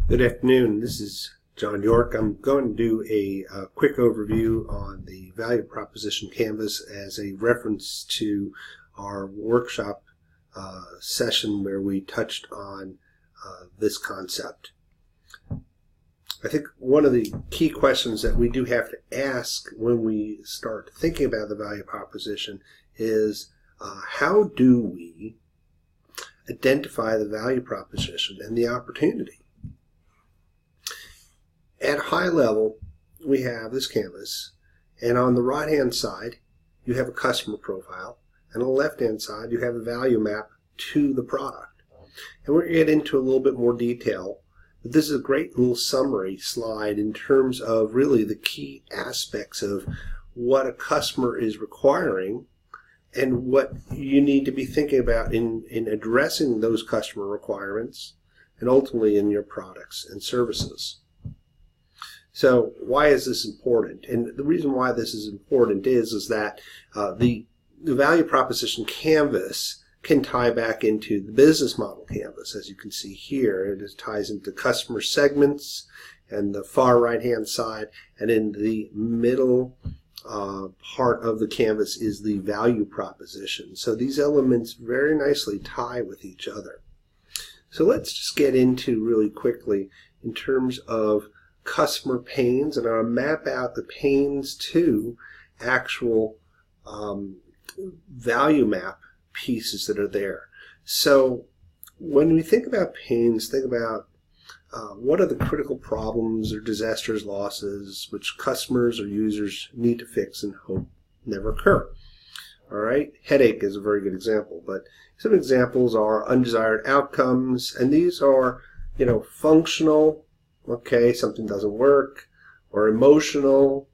Good afternoon. This is John York. I'm going to do a quick overview on the value proposition canvas as a reference to our workshop session where we touched on this concept. I think one of the key questions that we do have to ask when we start thinking about the value proposition is how do we identify the value proposition and the opportunity? At a high level, we have this canvas, and on the right-hand side, you have a customer profile, and on the left-hand side, you have a value map to the product. And we're going to get into a little bit more detail, but this is a great little summary slide in terms of really the key aspects of what a customer is requiring and what you need to be thinking about in addressing those customer requirements and ultimately in your products and services. So why is this important? And the reason why this is important is that the value proposition canvas can tie back into the business model canvas. As you can see here, it ties into customer segments and the far right-hand side, and in the middle part of the canvas is the value proposition. So these elements very nicely tie with each other. So let's just get into really quickly in terms of customer pains, and I'll map out the pains to actual value map pieces that are there. So when we think about pains, think about what are the critical problems or disasters, losses, which customers or users need to fix and hope never occur. All right, headache is a very good example, but some examples are undesired outcomes, and these are, functional. Okay, something doesn't work, or emotional,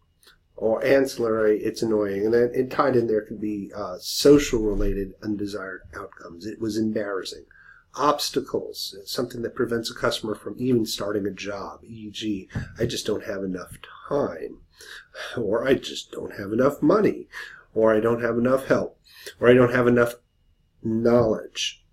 or ancillary, it's annoying. And then tied in there could be social-related undesired outcomes. It was embarrassing. Obstacles, something that prevents a customer from even starting a job, e.g., I just don't have enough time, or I just don't have enough money, or I don't have enough help, or I don't have enough knowledge.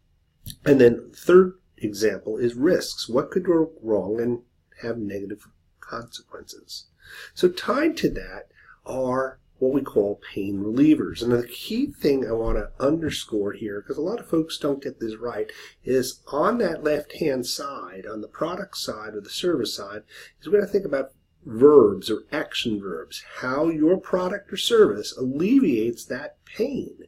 And then third example is risks. What could go wrong and have negative consequences? So tied to that are what we call pain relievers. And the key thing I want to underscore here, because a lot of folks don't get this right, is on that left-hand side, on the product side or the service side, is we're going to think about verbs or action verbs, how your product or service alleviates that pain.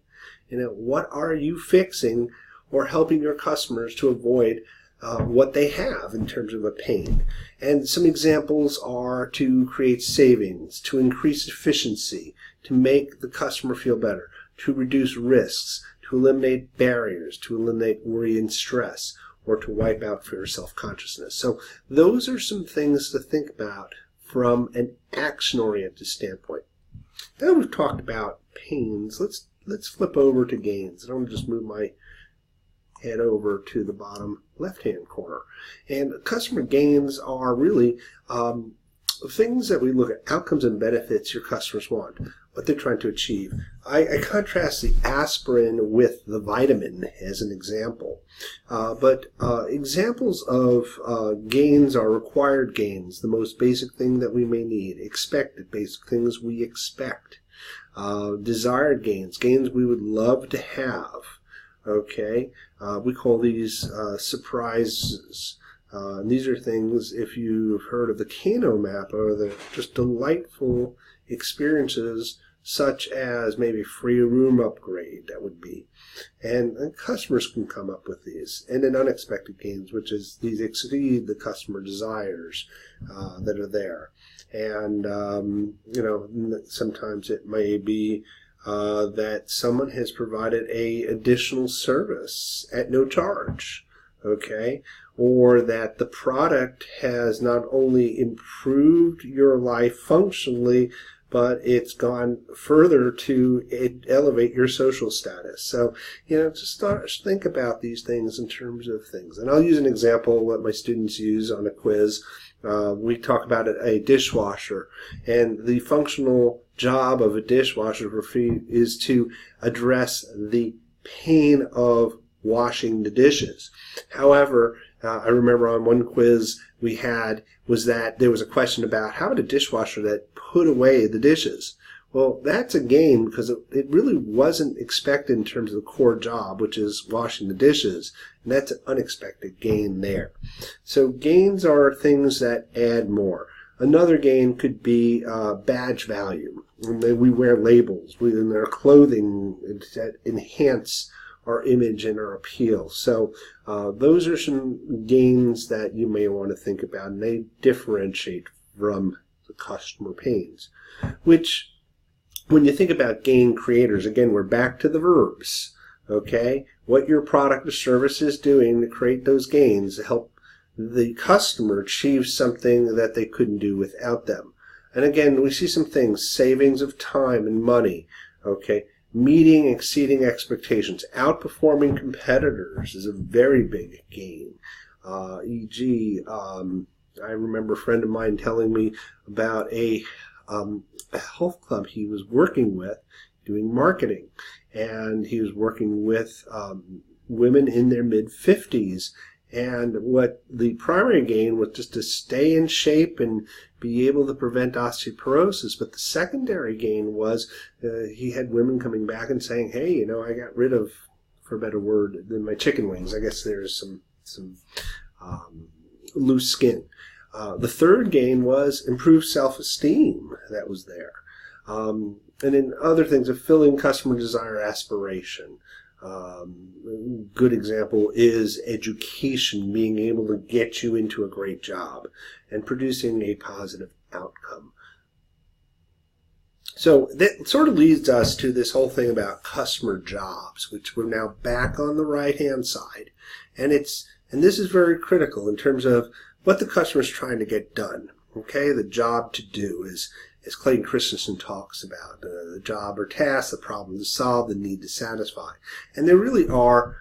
What are you fixing or helping your customers to avoid what they have in terms of a pain. And some examples are to create savings, to increase efficiency, to make the customer feel better, to reduce risks, to eliminate barriers, to eliminate worry and stress, or to wipe out fear or self-consciousness. So those are some things to think about from an action-oriented standpoint. Now we've talked about pains, let's flip over to gains. I'm going to just move my head over to the bottom left-hand corner. And customer gains are really things that we look at, outcomes and benefits your customers want, what they're trying to achieve. I contrast the aspirin with the vitamin as an example. But examples of gains are required gains, the most basic thing that we may need, expected basic things we expect, desired gains, gains we would love to have. Okay, we call these surprises. And these are things, if you've heard of the Kano map, are the just delightful experiences such as maybe free room upgrade, that would be. And customers can come up with these. And then unexpected gains, which is these exceed the customer desires that are there. And, sometimes it may be that someone has provided a additional service at no charge, okay, or that the product has not only improved your life functionally, but it's gone further to elevate your social status. So, just think about these things in terms of things. And I'll use an example what my students use on a quiz. We talk about a dishwasher, and the functional job of a dishwasher is to address the pain of washing the dishes. However, I remember on one quiz we had was that there was a question about how about a dishwasher that put away the dishes? Well, that's a gain because it really wasn't expected in terms of the core job, which is washing the dishes. And that's an unexpected gain there. So gains are things that add more. Another gain could be badge value. We wear labels in our clothing that enhance our image and our appeal. So those are some gains that you may want to think about, and they differentiate from the customer pains, which when you think about gain creators, again, we're back to the verbs, okay? What your product or service is doing to create those gains to help the customer achieve something that they couldn't do without them. And again, we see some things, savings of time and money, okay? Meeting, exceeding expectations, outperforming competitors is a very big gain. E.g., I remember a friend of mine telling me about a health club he was working with doing marketing, and he was working with women in their mid-50s, and what the primary gain was just to stay in shape and be able to prevent osteoporosis, but the secondary gain was he had women coming back and saying, hey, you know, I got rid of, for a better word than my chicken wings, I guess there's some loose skin. The third gain was improved self-esteem that was there. And then other things, of filling customer desire aspiration. A good example is education, being able to get you into a great job and producing a positive outcome. So that sort of leads us to this whole thing about customer jobs, which we're now back on the right-hand side. And this is very critical in terms of what the customer is trying to get done. Okay, the job to do is, as Clayton Christensen talks about, the job or task, the problem to solve, the need to satisfy. And there really are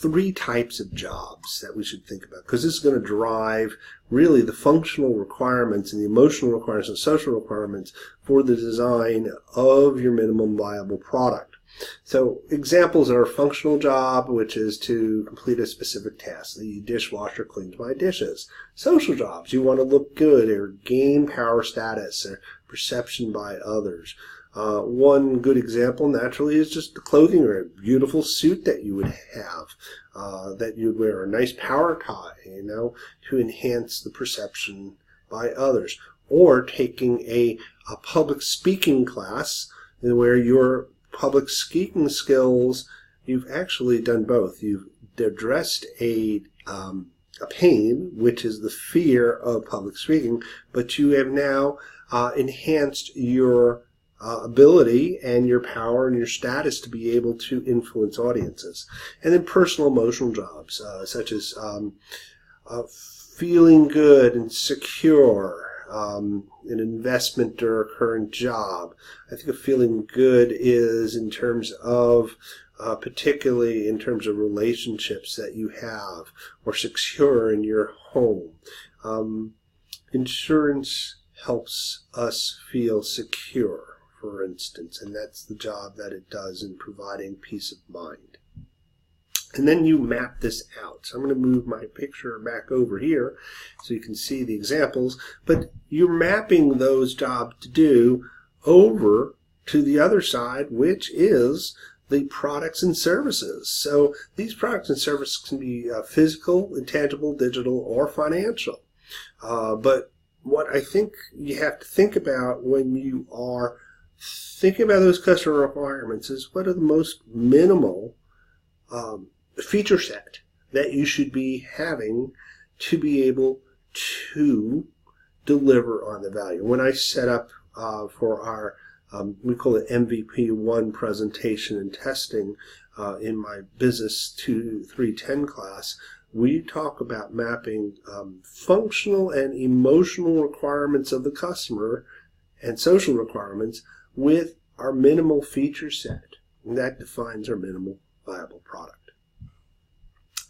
three types of jobs that we should think about, because this is going to drive really the functional requirements and the emotional requirements and social requirements for the design of your minimum viable product. So examples are a functional job, which is to complete a specific task. The dishwasher cleans my dishes. Social jobs, you want to look good or gain power status or perception by others. One good example, naturally, is just the clothing or a beautiful suit that you would have, that you'd wear, a nice power tie, you know, to enhance the perception by others. Or taking a public speaking class where your public speaking skills, you've actually done both. You've addressed a pain, which is the fear of public speaking, but you have now enhanced your ability and your power and your status to be able to influence audiences. And then personal emotional jobs, such as feeling good and secure, an investment or a current job. I think of feeling good is in terms of particularly in terms of relationships that you have, or secure in your home. Insurance helps us feel secure, for instance, and that's the job that it does in providing peace of mind. And then you map this out. So I'm going to move my picture back over here so you can see the examples. But you're mapping those jobs to do over to the other side, which is the products and services. So these products and services can be physical, intangible, digital, or financial. But what I think you have to think about when you are thinking about those customer requirements is what are the most minimal feature set that you should be having to be able to deliver on the value. When I set up for our, we call it MVP1 presentation and testing in my Business 2-3-10 class, we talk about mapping functional and emotional requirements of the customer and social requirements with our minimal feature set. And that defines our minimal viable product.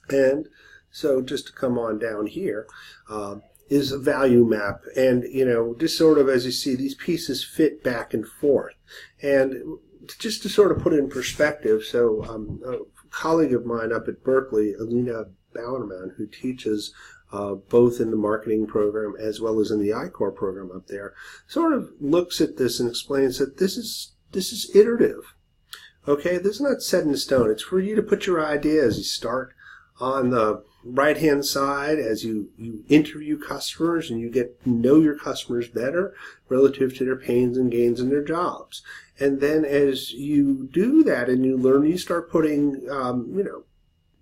And so just to come on down here is a value map. And, you know, just sort of as you see, these pieces fit back and forth. And just to sort of put it in perspective, so a colleague of mine up at Berkeley, Alina Ballerman, who teaches both in the marketing program as well as in the I-Corps program up there, sort of looks at this and explains that this is iterative. Okay, this is not set in stone. It's for you to put your ideas. You start on the right-hand side as you interview customers and you get to know your customers better relative to their pains and gains in their jobs. And then as you do that and you learn, you start putting,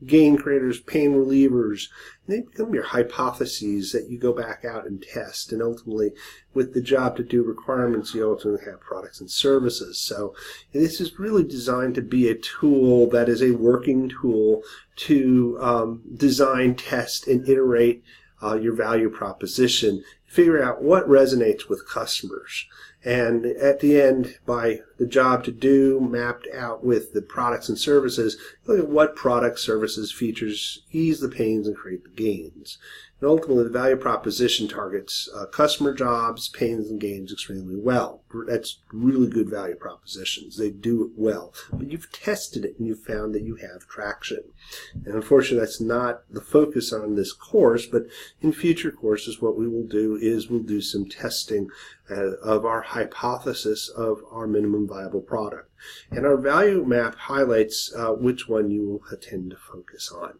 gain creators, pain relievers, and they become your hypotheses that you go back out and test. And ultimately, with the job to do requirements, you ultimately have products and services. So this is really designed to be a tool that is a working tool to design, test, and iterate your value proposition, figure out what resonates with customers. And at the end, by the job to do mapped out with the products and services, look at what products, services, features ease the pains and create the gains. And ultimately, the value proposition targets customer jobs, pains, and gains extremely well. That's really good value propositions. They do it well. But you've tested it and you've found that you have traction. And unfortunately, that's not the focus on this course, but in future courses, what we will do is we'll do some testing of our hypothesis of our minimum viable product. And our value map highlights which one you will tend to focus on.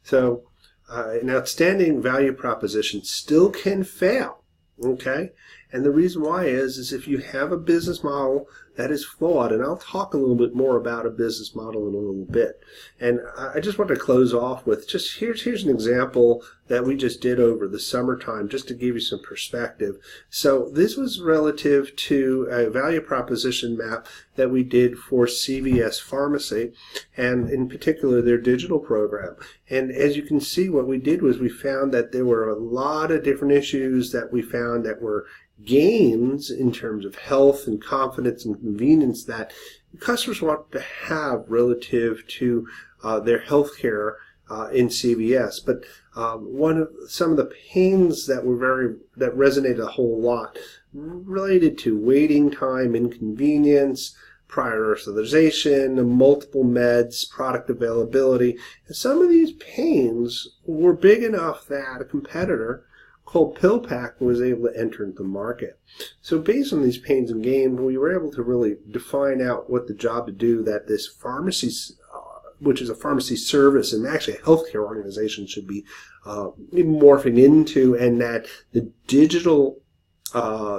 So, an outstanding value proposition still can fail, okay? And the reason why is if you have a business model that is flawed, and I'll talk a little bit more about a business model in a little bit. And I just want to close off with just here's an example that we just did over the summertime, just to give you some perspective. So this was relative to a value proposition map that we did for CVS Pharmacy, and in particular their digital program. And as you can see, what we did was we found that there were a lot of different issues that we found that were gains in terms of health and confidence and convenience that customers want to have relative to their health care in CVS. But some of the pains that that resonated a whole lot related to waiting time, inconvenience, prior authorization, multiple meds, product availability. And some of these pains were big enough that a competitor called PillPack was able to enter into the market. So based on these pains and gains, we were able to really define out what the job to do that this pharmacy, which is a pharmacy service and actually a healthcare organization, should be morphing into, and that the digital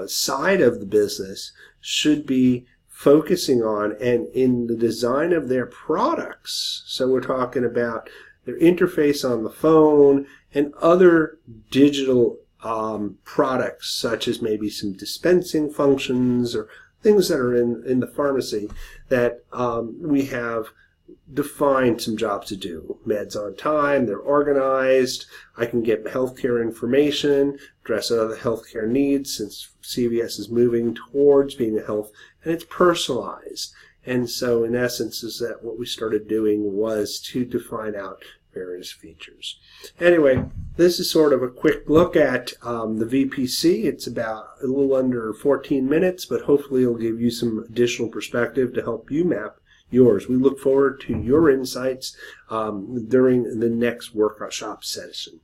side of the business should be focusing on, and in the design of their products. So we're talking about their interface on the phone and other digital products, such as maybe some dispensing functions or things that are in the pharmacy that we have defined some jobs to do. Meds on time, they're organized, I can get healthcare information, address other healthcare needs since CVS is moving towards being a health, and it's personalized. And so in essence is that what we started doing was to define out various features. Anyway, this is sort of a quick look at the VPC. It's about a little under 14 minutes, but hopefully it'll give you some additional perspective to help you map yours. We look forward to your insights during the next workshop session.